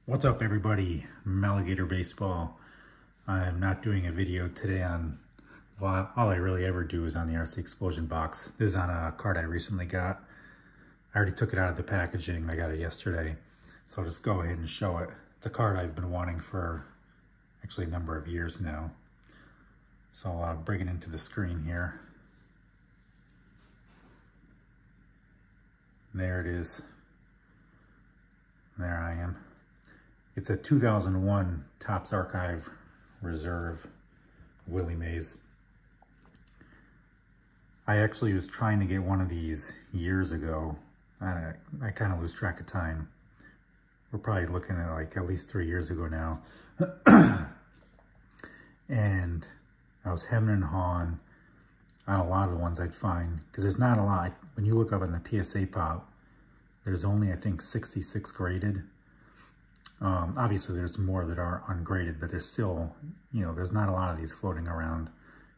What's up, everybody? Alligator Baseball. I'm not doing a video today on, well, all I really ever do is on the RC Explosion box. This is on a card I recently got. I already took it out of the packaging. I got it yesterday. So I'll just go ahead and show it. It's a card I've been wanting for actually a number of years now. So I'll bring it into the screen here. And there it is. There I am. It's a 2001 Topps Archive Reserve Willie Mays. I actually was trying to get one of these years ago. I kind of lose track of time. We're probably looking at like at least 3 years ago now. And I was hemming and hawing on a lot of the ones I'd find, because there's not a lot. When you look up in the PSA pop, there's only, I think, 66 graded. Obviously there's more that are ungraded, but there's still, you know, there's not a lot of these floating around.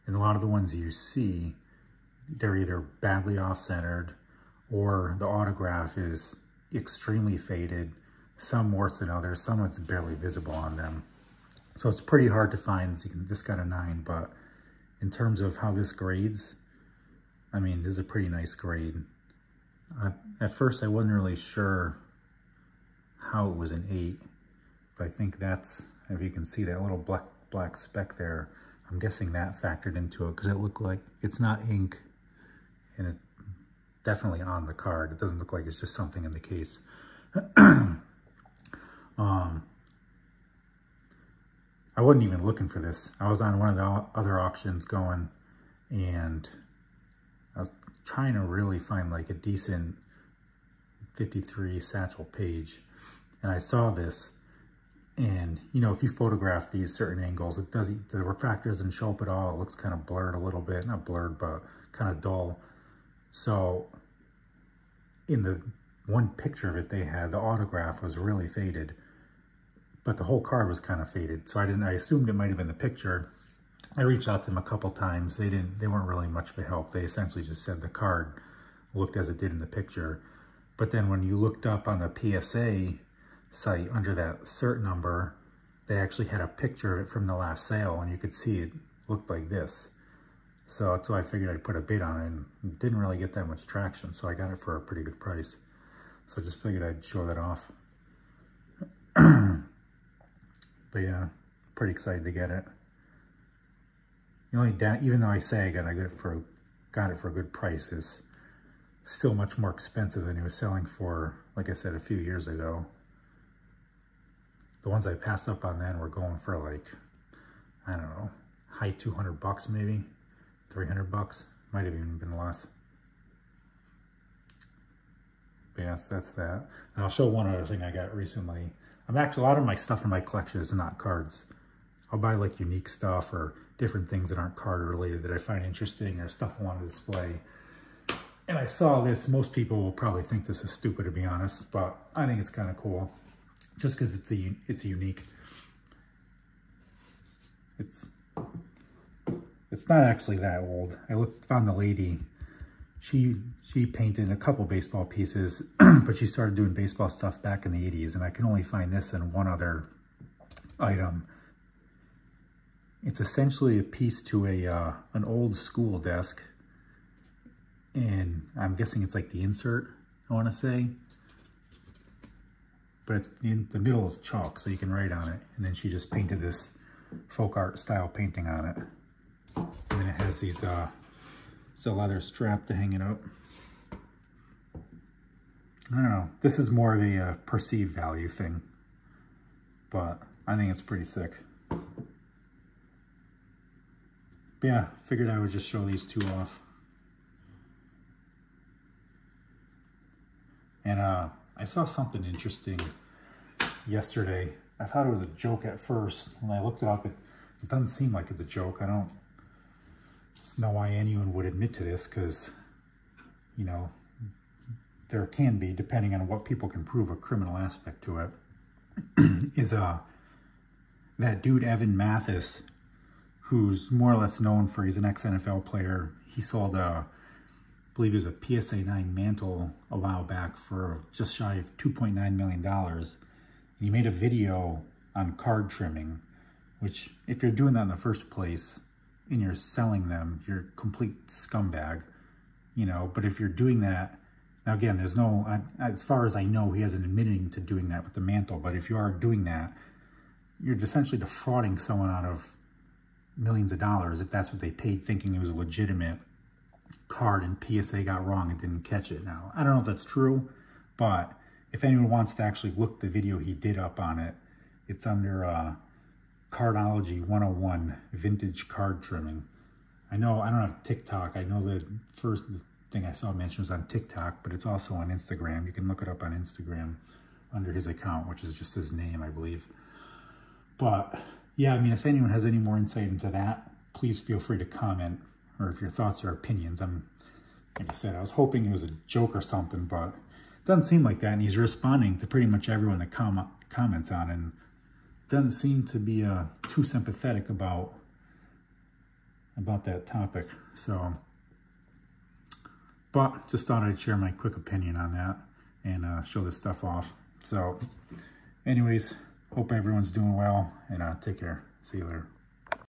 And a lot of the ones you see, they're either badly off-centered or the autograph is extremely faded, some worse than others, some it's barely visible on them. So it's pretty hard to find. This got a 9, but in terms of how this grades, I mean, this is a pretty nice grade. At first I wasn't really sure how it was an 8, but I think that's, if you can see that little black speck there, I'm guessing that factored into it, because it looked like it's not ink, and it's definitely on the card. It doesn't look like it's just something in the case. I wasn't even looking for this. I was on one of the other auctions going, and I was trying to really find like a decent 53 Satchel page. And I saw this, and you know, if you photograph these certain angles, it doesn't, the refractor doesn't show up at all. It looks kind of blurred a little bit, not blurred, but kind of dull. So in the one picture of it they had, the autograph was really faded, but the whole card was kind of faded. So I assumed it might have been the picture. I reached out to them a couple times. They weren't really much of a help. They essentially just said the card looked as it did in the picture. But then when you looked up on the PSA site under that cert number, they actually had a picture of it from the last sale, and you could see it looked like this. So that's why I figured I'd put a bid on it, and didn't really get that much traction, so I got it for a pretty good price. So I just figured I'd show that off. But yeah, pretty excited to get it. The only even though I say I got it for a good price, is still much more expensive than it was selling for, like I said, a few years ago. The ones I passed up on then were going for like, I don't know, high 200 bucks maybe, 300 bucks, might have even been less. But yes, that's that. And I'll show one other thing I got recently. I'm actually, a lot of my stuff in my collection is not cards. I'll buy like unique stuff or different things that aren't card related that I find interesting, or stuff I want to display. And I saw this. Most people will probably think this is stupid, to be honest, but I think it's kind of cool, just because it's unique. It's not actually that old. I found the lady. She painted a couple baseball pieces, but she started doing baseball stuff back in the 80s, and I can only find this and one other item. It's essentially a piece to an old school desk, and I'm guessing it's like the insert, I want to say. But it's in the middle is chalk, so you can write on it. And then she just painted this folk art style painting on it. And then it has these, it's a leather strap to hang it up. I don't know. This is more of a perceived value thing, but I think it's pretty sick. But yeah, figured I would just show these two off. And I saw something interesting yesterday. I thought it was a joke at first. When I looked it up, it doesn't seem like it's a joke. I don't know why anyone would admit to this, because, you know, there can be, depending on what people can prove, a criminal aspect to it. Is that dude Evan Mathis, who's more or less known for, he's an ex-NFL player. He sold I believe it was a PSA 9 mantle a while back for just shy of $2.9 million. And he made a video on card trimming, which if you're doing that in the first place and you're selling them, you're a complete scumbag, you know. But if you're doing that, now again, there's no, as far as I know, he hasn't admitting to doing that with the mantle, but if you are doing that, you're essentially defrauding someone out of millions of dollars if that's what they paid thinking it was a legitimate card and PSA got wrong and didn't catch it. Now, I don't know if that's true, but if anyone wants to actually look the video he did up on it, it's under Cardology 101, Vintage Card Trimming. I know I don't have TikTok. I know the first thing I saw mentioned was on TikTok, but it's also on Instagram. You can look it up on Instagram under his account, which is just his name, I believe. But yeah, I mean, if anyone has any more insight into that, please feel free to comment, or if your thoughts or opinions. Like I said, I was hoping it was a joke or something, but it doesn't seem like that. And he's responding to pretty much everyone that comments on it, and doesn't seem to be too sympathetic about that topic. So, but just thought I'd share my quick opinion on that and show this stuff off. So anyways, hope everyone's doing well, and take care. See you later.